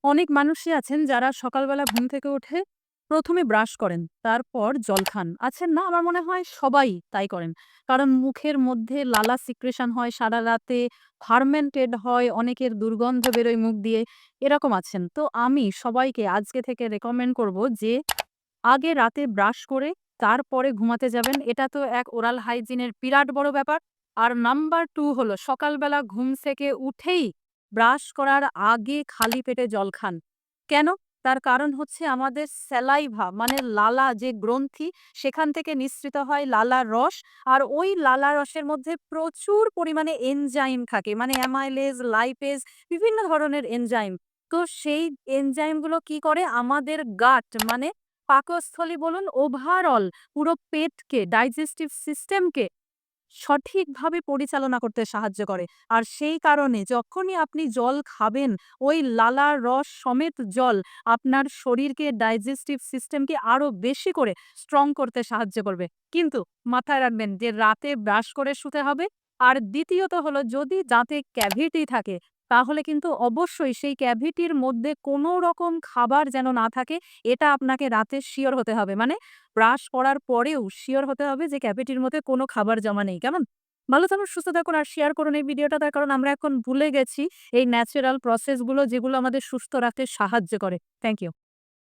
অনেক মানুষই আছেন যারা সকালবেলা ঘুম থেকে উঠে ১ম এ ব্রাশ করেন। তারপর জল খান। আছেন না? আমার মনে হয় সবাই তাই করেন। কারণ মুখের মধ্যে লালা সিক্রেশন হয় সারারাতে, ফার্মেন্টেড হয়, অনেকের দুর্গন্ধ বেরোয় মুখ দিয়ে। এরকম আছেন। তো আমি সবাইকে আজকে থেকে রেকমেন্ড করব যে আগে রাতে ব্রাশ করে তারপরে ঘুমাতে যাবেন। এটা তো এক ওরাল হাইজিন এর বিরাট বড় ব্যাপার। আর নাম্বার 2 হলো সকালবেলা ঘুম থেকে উঠেই ব্রাশ করার আগে খালি পেটে জল খান। কেন? তার কারণ হচ্ছে আমাদের স্যালাইভা মানে লালা যে গ্রন্থি সেখান থেকে নিঃসৃত হয় লালার রস। আর ওই লালা রসের মধ্যে প্রচুর পরিমাণে এনজাইম থাকে। মানে অ্যামাইলেজ, লাইপেজ বিভিন্ন ধরনের এনজাইম। তো সেই এনজাইম গুলো কি করে আমাদের গাট মানে পাকস্থলী বলুন ওভারঅল পুরো পেটকে ডাইজেস্টিভ সিস্টেমকে সঠিকভাবে পরিচালনা করতে সাহায্য করে। আর সেই কারণে যখনই আপনি জল খাবেন, ওই লালার রস সমেত জল আপনার শরীরকে ডাইজেস্টিভ সিস্টেমকে আরো বেশি করে স্ট্রং করতে সাহায্য করবে। কিন্তু মাথায় রাখবেন যে রাতে ব্রাশ করে শুতে হবে। আর দ্বিতীয়ত হলো যদি দাঁতে ক্যাভিটি থাকে তাহলে কিন্তু অবশ্যই সেই ক্যাভিটির মধ্যে কোনো রকম খাবার যেন না থাকে এটা আপনাকে রাতে সিওর হতে হবে। মানে ব্রাশ করার পরেও সিওর হতে হবে যে ক্যাভিটির মধ্যে কোনো খাবার জমা নেই। কেমন? ভালো থাকুন, সুস্থ থাকুন আর শেয়ার করুন এই ভিডিওটা। তার কারণ আমরা এখন ভুলে গেছি এই ন্যাচারাল প্রসেস গুলো যেগুলো আমাদের সুস্থ রাখতে সাহায্য করে। Thank you.